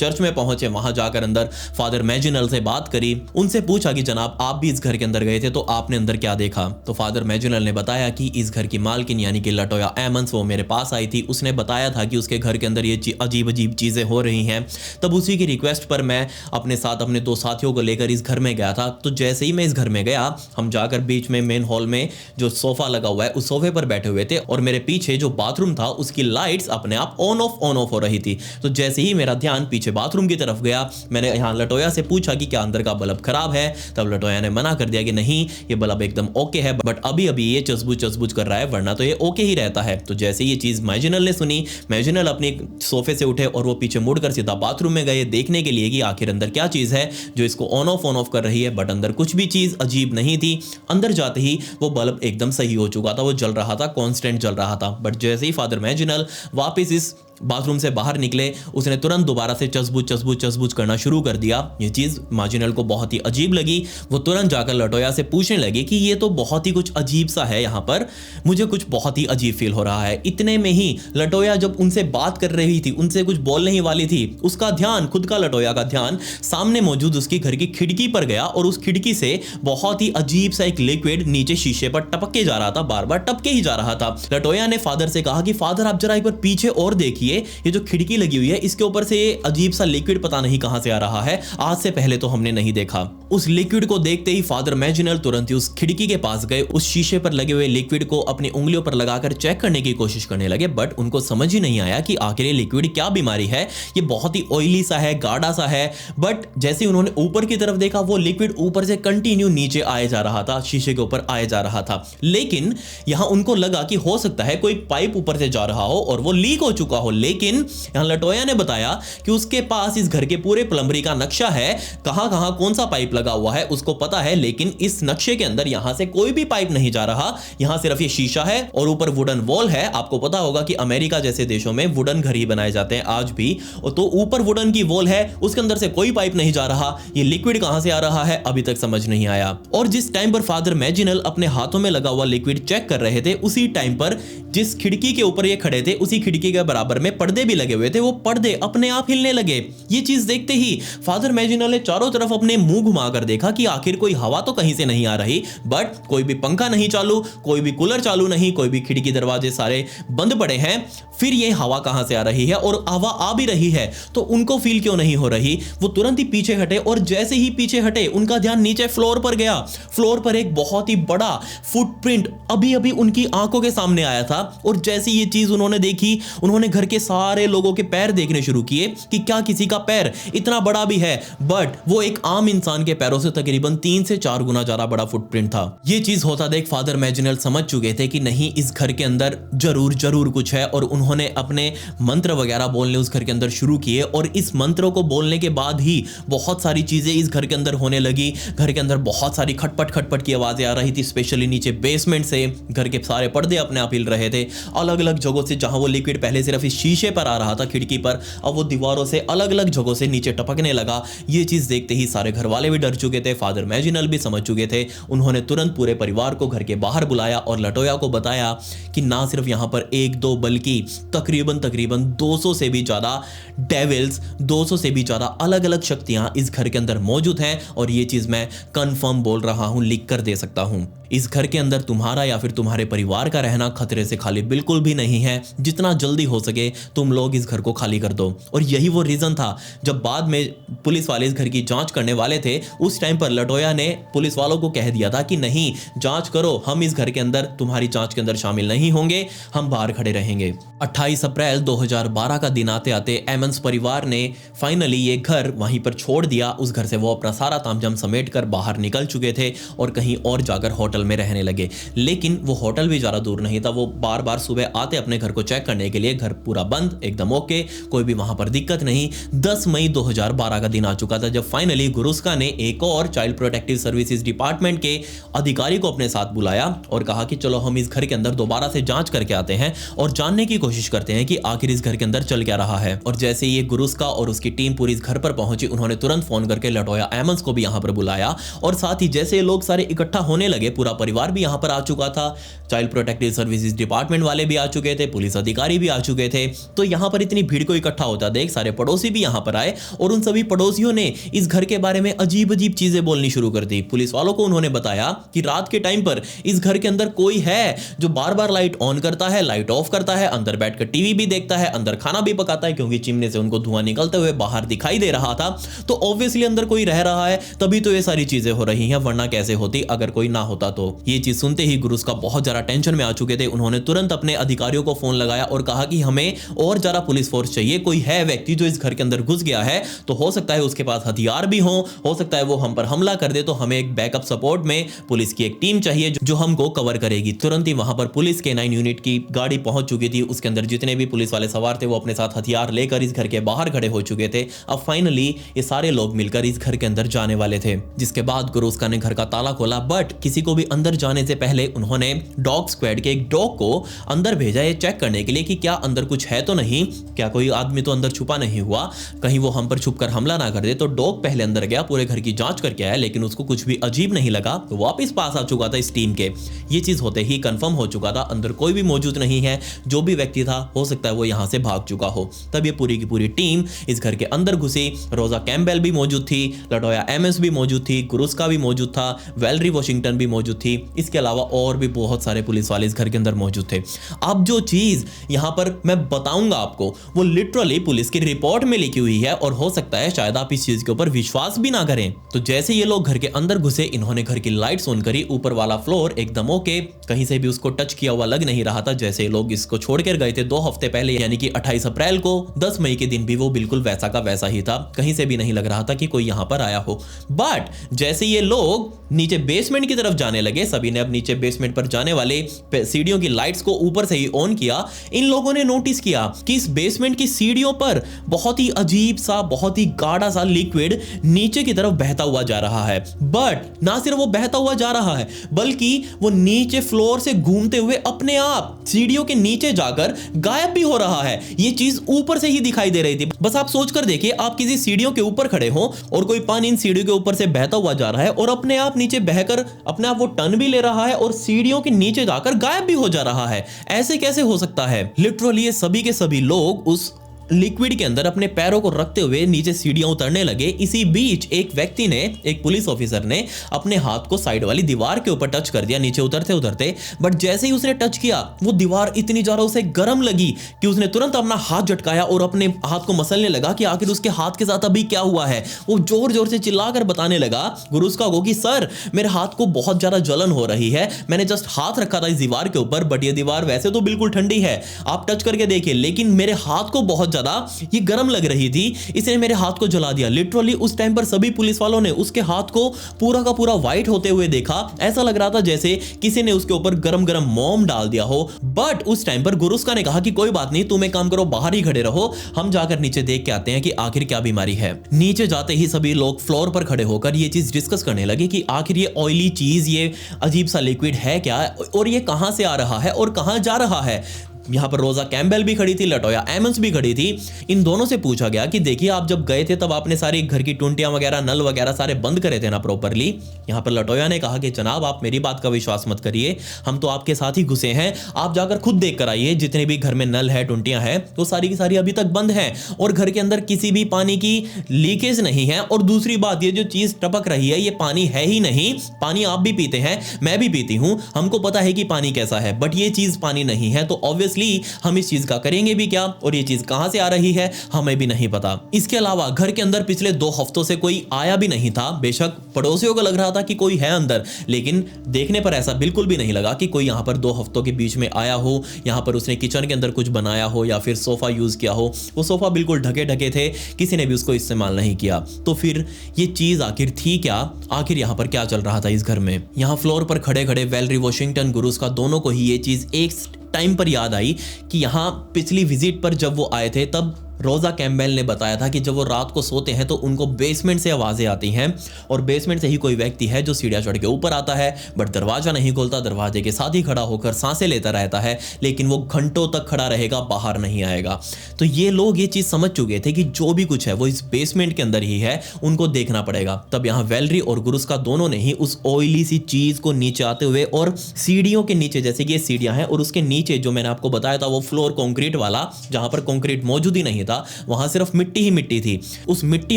चर्च में पहुंचे। वहां जाकर अंदर फादर मैजिनल से बात करी, उनसे पूछा कि जनाब आप भी इस घर के अंदर गए थे तो आपने अंदर क्या देखा? तो फादर मैजिनल ने बताया कि इस घर की मालकिन यानी कि लटोया एमंस वो मेरे पास आई थी, उसने बताया था कि उसके घर के अंदर ये अजीब अजीब चीजें हो रही हैं। तब उसी की रिक्वेस्ट पर मैं अपने साथ अपने 2 साथियों को लेकर इस घर में गया था। तो जैसे ही मैं इस घर में गया, हम जाकर बीच में मेन हॉल में जो सोफा लगा हुआ है उस सोफे पर बैठे हुए थे और मेरे पीछे जो बाथरूम था उसकी लाइट्स अपने आप ऑन ऑफ हो रही थी। तो जैसे ही मेरा ध्यान पीछे बाथरूम की तरफ गया, मैंने यहाँ लटोया से पूछा कि क्या अंदर का बल्ब खराब है। तब लटोया ने मना कर दिया कि नहीं, ये बल्ब एकदम ओके है, बट अभी अभी ये चसबुच कर रहा है, वरना तो ये ओके ही रहता है। तो जैसे ये चीज मैजिनल ने सुनी, मैजिनल अपने सोफे से उठे और वो पीछे मुड़कर सीधा बाथरूम में गए देखने के लिए कि आखिर अंदर क्या चीज है जो इसको ऑन ऑफ कर रही है। बट अंदर कुछ भी चीज अजीब नहीं थी। अंदर जाते ही वो बल्ब एकदम सही हो चुका था, वो जल रहा था, कॉन्स्टेंट जल रहा था। बट जैसे ही फादर मैजिनल वापिस इस बाथरूम से बाहर निकले, उसने तुरंत दोबारा से चसबुच करना शुरू कर दिया। ये चीज मार्जिनल को बहुत ही अजीब लगी। वो तुरंत जाकर लटोया से पूछने लगी कि ये तो बहुत ही कुछ अजीब सा है, यहाँ पर मुझे कुछ बहुत ही अजीब फील हो रहा है। इतने में ही लटोया जब उनसे बात कर रही थी, उनसे कुछ बोलने ही वाली थी, उसका ध्यान, खुद का लटोया का ध्यान सामने मौजूद उसकी घर की खिड़की पर गया और उस खिड़की से बहुत ही अजीब सा एक लिक्विड नीचे शीशे पर टपक के जा रहा था, बार बार टपके ही जा रहा था। लटोया ने फादर से कहा कि फादर आप जरा एक बार पीछे और देखिए, देखिए ये जो खिड़की लगी हुई है इसके ऊपर से ये अजीब सा लिक्विड पता नहीं कहां से आ रहा है, आज से पहले तो हमने नहीं देखा। उस लिक्विड को देखते ही फादर मैजिनल तुरंत ही उस खिड़की के पास गए, उस शीशे पर लगे हुए लिक्विड को अपनी उंगलियों पर लगाकर चेक करने की कोशिश करने लगे, बट उनको समझ ही नहीं आया कि आखिर ये लिक्विड क्या बीमारी है। ये बहुत ही ऑयली सा है, गाढ़ा सा है, बट जैसे उन्होंने ऊपर की तरफ देखा वो लिक्विड ऊपर से कंटिन्यू नीचे आए जा रहा था, शीशे के ऊपर आए जा रहा था। लेकिन यहां उनको लगा कि हो सकता है कोई पाइप ऊपर से जा रहा हो और वो लीक हो चुका हो, लेकिन यहां लटोया ने बताया कि उसके पास इस घर के पूरे प्लम्बरी का नक्शा है, कहां कहां कौन सा पाइप लगा हुआ है उसको पता है, लेकिन इस नक्शे के अंदर यहां से कोई भी पाइप नहीं जा रहा, यहां सिर्फ ये शीशा है और ऊपर वुडन वॉल है। आपको पता होगा कि अमेरिका जैसे देशों में वुडन घर ही बनाए जाते हैं आज भी, तो ऊपर वुडन की वॉल है, उसके अंदर से कोई पाइप नहीं जा रहा, ये लिक्विड कहां से आ रहा है अभी तक समझ नहीं आया। और जिस टाइम पर फादर मैजिनल अपने हाथों में लगा हुआ लिक्विड चेक कर रहे थे, उसी टाइम पर जिस खिड़की के ऊपर ये खड़े थे उसी खिड़की के बराबर में पर्दे भी लगे हुए थे, वो पर्दे अपने आप हिलने लगे। ये चीज देखते ही फादर मैजिनल ने चारों तरफ अपने मुंह घुमाकर देखा कि आखिर कोई हवा तो कहीं से नहीं आ रही, बट कोई भी पंखा नहीं चालू, कोई भी कूलर चालू नहीं, कोई भी खिड़की दरवाजे सारे बंद पड़े हैं, फिर ये हवा कहां से आ रही है और हवा आ भी रही है तो उनको फील क्यों नहीं हो रही। वो तुरंत ही पीछे हटे और जैसे ही पीछे हटे उनका ध्यान नीचे फ्लोर पर गया। फ्लोर पर एक बहुत ही बड़ा फुटप्रिंट अभी अभी उनकी आंखों के सामने आया था और जैसे ये चीज उन्होंने देखी, उन्होंने घर के सारे लोगों के पैर देखने शुरू किए कि क्या किसी का पैर इतना बड़ा भी है, बट वो एक आम इंसान के पैरों से तकरीबन 3 से 4 गुना ज्यादा बड़ा फुटप्रिंट था। ये चीज होता देख फादर मैजिनल समझ चुके थे कि नहीं, इस घर के अंदर जरूर कुछ है और उन्होंने अपने मंत्र वगैरह बोलने उस घर के अंदर शुरू किए और इस मंत्रों को बोलने के बाद ही बहुत सारी चीजें इस घर के अंदर होने लगी। घर के अंदर बहुत सारी खटपट की आवाजें आ रही थी, स्पेशली नीचे बेसमेंट से। घर के सारे पर्दे अपने आप हिल रहे थे, अलग अलग जगहों से, जहां वो लिक्विड पहले सिर्फ इस शीशे पर आ रहा था खिड़की पर, अब वो दीवारों से अलग अलग जगहों से नीचे टपकने लगा। ये चीज देखते ही सारे घर वाले भी डर चुके थे, फादर मैजिनल भी समझ चुके थे। उन्होंने तुरंत पूरे परिवार को घर के बाहर बुलाया और लटोया को बताया कि ना सिर्फ यहां पर 1-2 बल्कि तकरीबन 200 से भी ज्यादा डेविल्स, 200 से भी ज्यादा अलग अलग शक्तियां इस घर के अंदर मौजूद हैं और ये चीज मैं कंफर्म बोल रहा हूं, लिख कर दे सकता हूं। इस घर के अंदर तुम्हारा या फिर तुम्हारे परिवार का रहना खतरे से खाली बिल्कुल भी नहीं है। जितना जल्दी हो सके तुम लोग इस घर को खाली कर दो। और यही वो रीजन था जब बाद में पुलिस वाले इस घर की जांच करने वाले थे, उस टाइम पर लटोया ने पुलिस वालों को कह दिया था कि नहीं, जांच करो, हम इस घर के अंदर तुम्हारी जांच के अंदर शामिल नहीं होंगे, हम बाहर खड़े रहेंगे। 28 अप्रैल 2012 का दिन आते आते एमंस परिवार ने फाइनली ये घर वहीं पर छोड़ दिया। उस घर से वो अपना सारा तामझाम समेट कर बाहर निकल चुके थे और कहीं और जाकर होटल में रहने लगे। लेकिन वो होटल भी ज्यादा दूर नहीं था, वो बार बार सुबह आते अपने घर को चेक करने के लिए। घर पूरा बंद, एकदम ओके, कोई भी वहां पर दिक्कत नहीं। 10 मई 2012 का दिन आ चुका था जब फाइनली गुरुस्का ने एक और चाइल्ड प्रोटेक्टिव सर्विसेज डिपार्टमेंट के अधिकारी को अपने साथ बुलाया और कहा कि चलो हम इस घर के अंदर दोबारा से जांच करके आते हैं और जानने की कोशिश करते हैं कि आखिर इस घर के अंदर चल क्या रहा है। और जैसे ये गुरुस्का और उसकी टीम पूरी इस घर पर पहुंची, उन्होंने तुरंत फोन करके लटोया एमंस को भी यहां पर बुलाया और साथ ही जैसे ये लोग सारे इकट्ठा होने लगे, पूरा परिवार भी यहां पर आ चुका था, चाइल्ड प्रोटेक्टिव सर्विसेज डिपार्टमेंट वाले भी आ चुके थे, पुलिस अधिकारी भी आ चुके थे। तो यहां पर इतनी भीड़ को इकट्ठा होता देख सारे पड़ोसी भी यहां पर आए और उन सभी पड़ोसियों ने इस घर के बारे में अजीब अजीब चीजें बोलनी शुरू कर दी। पुलिस वालों को उन्होंने बताया कि रात के टाइम पर इस घर के अंदर कोई है जो बार बार लाइट ऑन करता है, लाइट ऑफ करता है, अंदर बैठकर टीवी भी देखता है, अंदर खाना भी पकाता है, क्योंकि चिमने से उनको धुआं निकलते हुए बाहर दिखाई दे रहा था। तो ऑब्वियसली अंदर कोई रह रहा है, तभी तो ये सारी चीजें हो रही हैं, वरना कैसे होती अगर कोई ना होता तो। ये चीज सुनते ही गुरुस्का बहुत ज्यादा टेंशन में आ चुके थे। उन्होंने तुरंत अपने अधिकारियों को फोन लगाया और कहा कि हमें और ज्यादा पुलिस फोर्स चाहिए। कोई है व्यक्ति जो इस घर के अंदर घुस गया है, तो हो सकता है उसके पास हथियार भी हो सकता है वो हम पर हमला कर दे, तो हमें एक बैकअप सपोर्ट में पुलिस की एक टीम चाहिए जो हमको कवर करेगी। तुरंत ही वहां पर पुलिस के 9 यूनिट की गाड़ी पहुंच चुकी थी। उसके अंदर जितने भी पुलिस वाले सवार थे वो अपने साथ हथियार लेकर इस घर के बाहर खड़े हो चुके थे। अब फाइनली ये सारे लोग मिलकर इस घर के अंदर जाने वाले थे, जिसके बाद गुरुस्का ने घर का ताला खोला, बट किसी को भी अंदर जाने से पहले उन्होंने डॉग स्क्वाड के एक डॉग को अंदर भेजा ये चेक करने के लिए कि क्या अंदर कुछ है तो नहीं, क्या कोई आदमी तो अंदर छुपा नहीं हुआ, कहीं वो हम पर छुपकर हमला ना कर दे। तो डॉग पहले अंदर गया, पूरे घर की जांच करके आया, लेकिन उसको कुछ भी अजीब नहीं लगा, तो वापस पास आ चुका था इस टीम के। ये चीज होते ही कंफर्म हो चुका था अंदर कोई भी मौजूद नहीं है, जो भी व्यक्ति था हो सकता है वो यहां से भाग चुका हो। तब ये पूरी की पूरी टीम इस घर के अंदर घुसी। रोजा कैम्पबेल भी मौजूद थी, लटोया एमएस भी मौजूद थी, गुरुस्का भी मौजूद था, वैलेरी वॉशिंगटन भी मौजूद मौजूद थी। इसके अलावा और भी बहुत सारे पुलिस वाले इस घर के अंदर मौजूद थे। अब जो चीज यहां पर मैं बताऊंगा आपको वो लिटरली पुलिस की रिपोर्ट में लिखी हुई है और हो सकता है शायद आप इस चीज के ऊपर विश्वास भी ना करें। तो जैसे ये लोग घर के अंदर घुसे, इन्होंने घर की लाइट्स ऑन करी। ऊपर वाला फ्लोर एकदम ओके, कहीं से भी उसको टच किया हुआ लग नहीं रहा था। जैसे लोग इसको छोड़ कर गए थे 2 हफ्ते पहले, यानी कि 28 अप्रैल को, 10 मई के दिन भी वो बिल्कुल वैसा का वैसा ही था। कहीं से भी नहीं लग रहा था कि कोई यहां पर आया हो। बट जैसे ये लोग नीचे बेसमेंट की तरफ जाने लगे, सभी ने अब नीचे बेसमेंट पर जाने वाले सीढ़ियों की लाइट्स को ऊपर से ही ऑन किया। इन लोगों ने नोटिस किया कि इस बेसमेंट की सीढ़ियों पर बहुत ही अजीब सा, बहुत ही गाढ़ा सा लिक्विड नीचे की तरफ बहता हुआ जा रहा है। बट ना सिर्फ वो बहता हुआ जा रहा है, बल्कि वो नीचे फ्लोर से घूमते हुए अपने आप सीढ़ियों के नीचे जाकर गायब भी हो रहा है। ये चीज ऊपर से ही दिखाई दे रही थी। बस आप सोचकर देखिए, आप किसी सीढ़ियों के ऊपर खड़े हो और कोई पानी इन सीढ़ियों के ऊपर से बहता हुआ जा रहा है और अपने आप नीचे बहकर अपने आप वो टर्न भी ले रहा है और सीढ़ियों के नीचे जाकर गायब भी हो जा रहा है। ऐसे कैसे हो सकता है? लिटरली ये सभी के सभी लोग उस लिक्विड के अंदर अपने पैरों को रखते हुए नीचे सीढ़ियां उतरने लगे। इसी बीच एक व्यक्ति ने, एक पुलिस ऑफिसर ने अपने हाथ को साइड वाली दीवार के ऊपर टच कर दिया नीचे उतरते उतरते। बट जैसे ही उसने टच किया, वो दीवार इतनी ज्यादा उसे गर्म लगी कि उसने तुरंत अपना हाथ झटकाया और अपने हाथ को मसलने लगा कि आखिर उसके हाथ के साथ अभी क्या हुआ है। वो जोर जोर से चिल्लाकर बताने लगा गुरुस्का को कि सर, मेरे हाथ को बहुत ज्यादा जलन हो रही है, मैंने जस्ट हाथ रखा था इस दीवार के ऊपर, बट ये दीवार वैसे तो बिल्कुल ठंडी है, आप टच करके देखिए, लेकिन मेरे हाथ को बहुत ये गर्म लग रही थी, इसने मेरे हाथ को जला दिया। लिटरली उस टाइम पर सभी पुलिस वालों ने उसके हाथ को पूरा का पूरा व्हाइट होते हुए देखा। ऐसा लग रहा था जैसे किसी ने उसके ऊपर गरम गरम मोम डाल दिया हो। बट उस टाइम पर गुरुस्का ने कहा कि कोई बात नहीं, तुम एक काम करो, बाहर ही खड़े रहो, हम जाकर नीचे देख के आते हैं कि आखिर क्या बीमारी है। नीचे जाते ही सभी लोग फ्लोर पर खड़े होकर ये चीज डिस्कस करने लगे कि आखिर ये ऑयली चीज, ये अजीब सा लिक्विड है क्या, और ये कहां से आ रहा है और कहां जा रहा है। यहाँ पर रोजा कैम्बेल भी खड़ी थी, लटोया एमंस भी खड़ी थी। इन दोनों से पूछा गया कि देखिए, आप जब गए थे तब आपने सारी घर की टुंटियां वगैरह, नल वगैरह सारे बंद करे थे ना प्रॉपरली। यहाँ पर लटोया ने कहा कि जनाब, आप मेरी बात का विश्वास मत करिए, हम तो आपके साथ ही घुसे हैं, आप जाकर खुद देख कर आइए, जितने भी घर में नल है, टुंटियां हैं, तो सारी की सारी अभी तक बंद हैं और घर के अंदर किसी भी पानी की लीकेज नहीं है। और दूसरी बात, ये जो चीज टपक रही है, ये पानी है ही नहीं। पानी आप भी पीते हैं, मैं भी पीती हूं, हमको पता है कि पानी कैसा है, बट ये चीज पानी नहीं है। तो ऑब्वियसली हम इस चीज का करेंगे भी क्या, और ये चीज कहां से आ रही है हमें भी नहीं पता। इसके अलावा घर के अंदर पिछले 2 हफ्तों से कोई आया भी नहीं था। बेशक पड़ोसियों को लग रहा था कि कोई है अंदर, लेकिन देखने पर ऐसा बिल्कुल भी नहीं लगा कि कोई यहां पर 2 हफ्तों के बीच में आया हो, यहां पर उसने किचन के अंदर कुछ बनाया हो या फिर सोफा यूज किया हो। वो सोफा बिल्कुल ढके ढके थे, किसी ने भी उसको इस्तेमाल नहीं किया। तो फिर ये चीज आखिर थी क्या, आखिर यहां पर क्या चल रहा था इस घर में। यहां फ्लोर पर खड़े खड़े वेलरी वॉशिंगटन, गुरुस्का दोनों को ही ये चीज एक टाइम पर याद आई कि यहां पिछली विजिट पर जब वो आए थे तब रोजा कैम्बेल ने बताया था कि जब वो रात को सोते हैं तो उनको बेसमेंट से आवाजें आती हैं और बेसमेंट से ही कोई व्यक्ति है जो सीढ़ियां चढ़ के ऊपर आता है, बट दरवाजा नहीं खोलता, दरवाजे के साथ ही खड़ा होकर सांसें लेता रहता है, लेकिन वो घंटों तक खड़ा रहेगा, बाहर नहीं आएगा। तो ये लोग ये चीज समझ चुके थे कि जो भी कुछ है वो इस बेसमेंट के अंदर ही है, उनको देखना पड़ेगा। तब यहाँ वेलरी और गुरुस्का दोनों ने ही उस ऑयली सी चीज को नीचे आते हुए और सीढ़ियों के नीचे, जैसे कि ये सीढ़ियां हैं और उसके नीचे जो मैंने आपको बताया था वो फ्लोर कंक्रीट वाला, जहां पर कंक्रीट मौजूद ही नहीं था, वहां सिर्फ मिट्टी ही मिट्टी थी, उस मिट्टी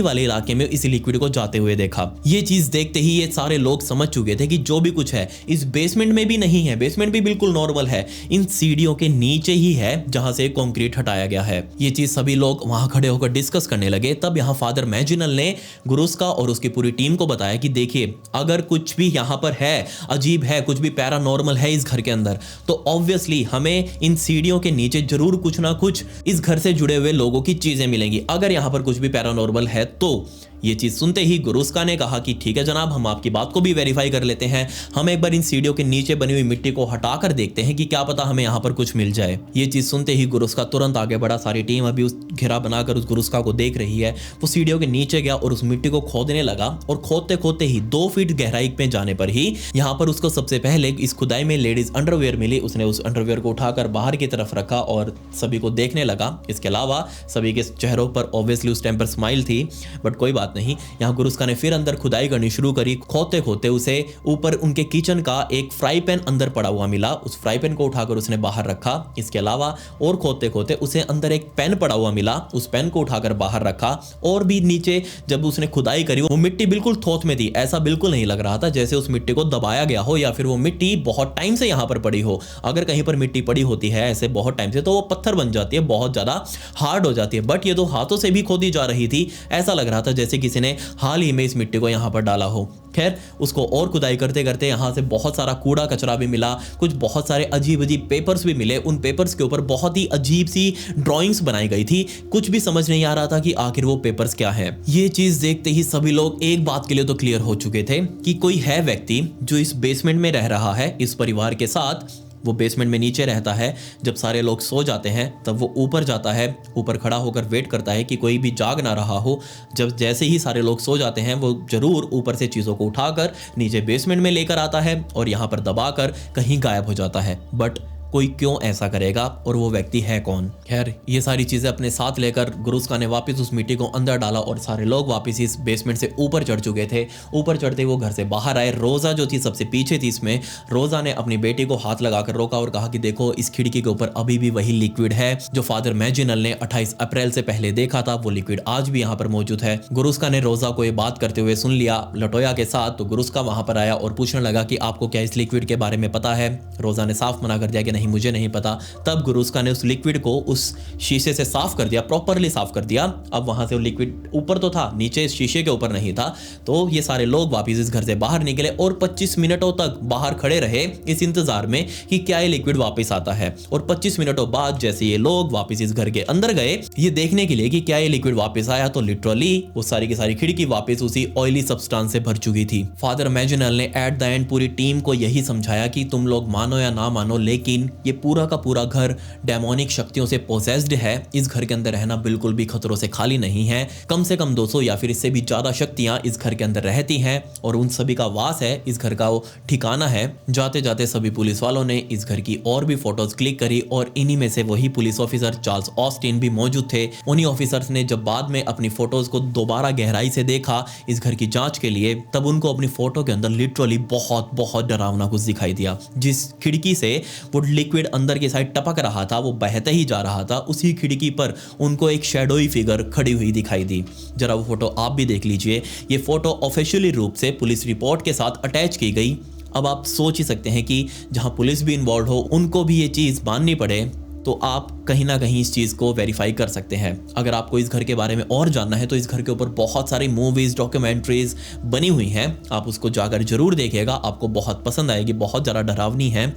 वाले इलाके में इस लिक्विड को जाते हुए देखा। ये चीज देखते ही ये सारे लोग समझ चुके थे कि जो भी कुछ है इस बेसमेंट में भी नहीं है, बेसमेंट भी बिल्कुल नॉर्मल है, इन सीढ़ियों के नीचे ही है जहां से कंक्रीट हटाया गया है। ये चीज सभी लोग वहां खड़े होकर डिस्कस करने लगे। तब यहाँ फादर मैजिनल ने गुरुस्का और उसकी पूरी टीम को बताया कि देखिए, अगर कुछ भी यहाँ पर है, अजीब है, कुछ भी पैरानॉर्मल है इस घर के अंदर, तो ऑब्वियसली हमें इन सीढ़ियों के नीचे जरूर कुछ ना कुछ इस घर से जुड़े हुए लोगों की चीजें मिलेंगी। अगर यहां पर कुछ भी पैरानॉर्मल है तो ये चीज सुनते ही गुरुस्का ने कहा कि ठीक है जनाब, हम आपकी बात को भी वेरीफाई कर लेते हैं, हम एक बार इन सीढ़ियों के नीचे बनी हुई मिट्टी को हटाकर देखते हैं कि क्या पता हमें यहाँ पर कुछ मिल जाए। ये चीज सुनते ही गुरुस्का तुरंत आगे बढ़ा। सारी टीम अभी उस घेरा बनाकर उस गुरुस्का को देख रही है। वो सीढ़ियों के नीचे गया और उस मिट्टी को खोदने लगा और खोदते खोदते ही 2 फीट गहराई में जाने पर ही यहाँ पर उसको सबसे पहले इस खुदाई में लेडीज अंडरवेयर मिली। उसने उस अंडरवेयर को उठाकर बाहर की तरफ रखा और सभी को देखने लगा। इसके अलावा सभी के चेहरों पर ऑब्वियसली उस टाइम पर स्माइल थी, बट कोई बात बात नहीं, यहाँ गुरुस्का ने फिर अंदर खुदाई करनी शुरू करी। खोदते खोदते उसे ऊपर उनके किचन का एक फ्राई पैन अंदर पड़ा हुआ मिला। उस फ्राई पैन को उठाकर उसने बाहर रखा। इसके अलावा और खोदते खोदते उसे अंदर एक पेन पड़ा हुआ मिला। उस पेन को उठाकर बाहर रखा। और भी नीचे जब उसने खुदाई करी, वो मिट्टी बिल्कुल थोथ में थी। ऐसा बिल्कुल नहीं लग रहा था जैसे उस मिट्टी को दबाया गया हो या फिर वो मिट्टी बहुत टाइम से यहाँ पर पड़ी हो। अगर कहीं पर मिट्टी पड़ी होती है ऐसे बहुत टाइम से तो वो पत्थर बन जाती है, बहुत ज्यादा हार्ड हो जाती है। बट ये तो हाथों से भी खोदी जा रही थी। ऐसा लग रहा था जैसे किसी ने हाल ही में इस मिट्टी को यहाँ पर डाला हो। खैर, उसको और खुदाई करते करते यहाँ से बहुत सारा कूड़ा कचरा भी मिला। कुछ बहुत सारे अजीब अजीब पेपर्स भी मिले। उन पेपर्स के ऊपर बहुत ही अजीब सी ड्राइंग्स बनाई गई थी। कुछ भी समझ नहीं आ रहा था कि आखिर वो पेपर्स क्या है। ये चीज देखते ही सभी लोग एक बात के लिए तो क्लियर हो चुके थे कि कोई है व्यक्ति जो इस बेसमेंट में रह रहा है इस परिवार के साथ। वो बेसमेंट में नीचे रहता है। जब सारे लोग सो जाते हैं तब वो ऊपर जाता है। ऊपर खड़ा होकर वेट करता है कि कोई भी जाग ना रहा हो। जब जैसे ही सारे लोग सो जाते हैं वो जरूर ऊपर से चीज़ों को उठाकर नीचे बेसमेंट में लेकर आता है और यहाँ पर दबाकर कहीं गायब हो जाता है। बट कोई क्यों ऐसा करेगा और वो व्यक्ति है कौन? खैर, ये सारी चीजें अपने साथ लेकर गुरुस्का ने वापस उस मिट्टी को अंदर डाला और सारे लोग वापस इस बेसमेंट से ऊपर चढ़ चुके थे। ऊपर चढ़ते वो घर से बाहर आए। रोजा जो थी सबसे पीछे थी इसमें। रोजा ने अपनी बेटी को हाथ लगाकर रोका और कहा कि देखो, इस खिड़की के ऊपर अभी भी वही लिक्विड है जो फादर मैजिनल ने 28 अप्रैल से पहले देखा था। वो लिक्विड आज भी यहाँ पर मौजूद है। गुरुस्का ने रोजा को ये बात करते हुए सुन लिया लटोया के साथ। तो गुरुस्का वहां पर आया और पूछने लगा कि आपको क्या इस लिक्विड के बारे में पता है? रोजा ने साफ मना कर दिया कि नहीं, मुझे नहीं पता। तब गुरुस्का ने उस लिक्विड को उस शीशे से साफ कर दिया, प्रॉपरली साफ कर दिया। अब वहां से वो लिक्विड ऊपर तो था, नीचे इस शीशे के ऊपर नहीं था। तो ये सारे लोग वापस इस घर से बाहर निकले और 25 मिनटों तक बाहर खड़े रहे इस इंतजार में कि क्या ये लिक्विड वापस आता है। और 25 मिनटों बाद जैसे ये लोग वापस इस घर के अंदर गए ये देखने के लिए कि क्या ये लिक्विड वापस आया, तो लिटरली वो सारी की सारी खिड़की वापस उसी ऑयली सब्सटेंस से भर चुकी थी। फादर मैजिनल ने एट द एंड पूरी टीम को यही समझाया कि तुम लोग मानो या ना मानो, लेकिन ये पूरा का पूरा घर डेमोनिक शक्तियों से पोजेस्ड है। इस घर के अंदर रहना बिल्कुल भी खतरों से खाली नहीं है। कम से कम 200 या फिर इससे भी ज्यादा शक्तियां इस घर के अंदर रहती हैं और उन सभी का वास है। इस घर का वो ठिकाना है। जाते जाते सभी पुलिस वालों ने इस घर की और भी फोटोज क्लिक करी और इन्हीं में से वही पुलिस ऑफिसर चार्ल्स ऑस्टिन भी मौजूद थे। उन्हीं ऑफिसर्स ने जब बाद में अपनी फोटोज को दोबारा गहराई से देखा इस घर की जांच के लिए, तब उनको अपनी फोटो के अंदर लिटरली बहुत बहुत डरावना कुछ दिखाई दिया। जिस खिड़की से वो लिक्विड अंदर की साइड टपक रहा था, वो बहते ही जा रहा था, उसी खिड़की पर उनको एक शैडोई फिगर खड़ी हुई दिखाई दी। जरा वो फोटो आप भी देख लीजिए। ये फोटो ऑफिशियली रूप से पुलिस रिपोर्ट के साथ अटैच की गई। अब आप सोच ही सकते हैं कि जहां पुलिस भी इन्वॉल्व हो, उनको भी ये चीज माननी पड़े, तो आप कहीं ना कहीं इस चीज़ को वेरीफाई कर सकते हैं। अगर आपको इस घर के बारे में और जानना है तो इस घर के ऊपर बहुत सारी मूवीज़, डॉक्यूमेंट्रीज बनी हुई हैं। आप उसको जाकर जरूर देखिएगा, आपको बहुत पसंद आएगी। बहुत ज़्यादा डरावनी है।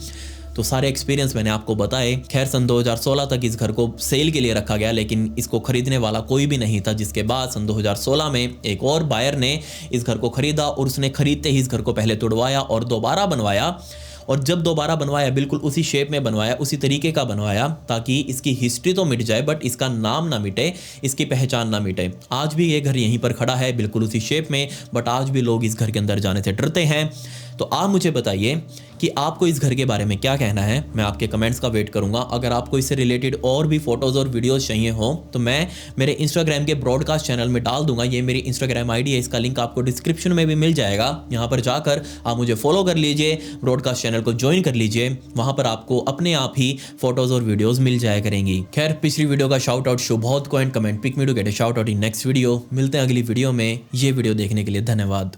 तो सारे एक्सपीरियंस मैंने आपको बताए। खैर, सन 2016 तक इस घर को सेल के लिए रखा गया, लेकिन इसको खरीदने वाला कोई भी नहीं था। जिसके बाद सन 2016 में एक और बायर ने इस घर को खरीदा और उसने खरीदते ही इस घर को पहले तुड़वाया और दोबारा बनवाया। और जब दोबारा बनवाया बिल्कुल उसी शेप में बनवाया, उसी तरीके का बनवाया, ताकि इसकी हिस्ट्री तो मिट जाए बट इसका नाम ना मिटे, इसकी पहचान ना मिटे। आज भी ये घर यहीं पर खड़ा है बिल्कुल उसी शेप में, बट आज भी लोग इस घर के अंदर जाने से डरते हैं। तो आप मुझे बताइए कि आपको इस घर के बारे में क्या कहना है। मैं आपके कमेंट्स का वेट करूंगा। अगर आपको इससे रिलेटेड और भी फोटोज़ और वीडियोस चाहिए हो तो मैं मेरे इंस्टाग्राम के ब्रॉडकास्ट चैनल में डाल दूंगा। ये मेरी इंस्टाग्राम आईडी है, इसका लिंक आपको डिस्क्रिप्शन में भी मिल जाएगा। यहाँ पर जाकर आप मुझे फॉलो कर लीजिए, ब्रॉडकास्ट चैनल को ज्वाइन कर लीजिए। वहाँ पर आपको अपने आप ही फोटोज़ और वीडियोज़ मिल जाया करेंगी। खैर, पिछली वीडियो का शाउट आउट शुभौत को and comment pick me to get a shout out in next video. मिलते हैं अगली वीडियो में। ये वीडियो देखने के लिए धन्यवाद।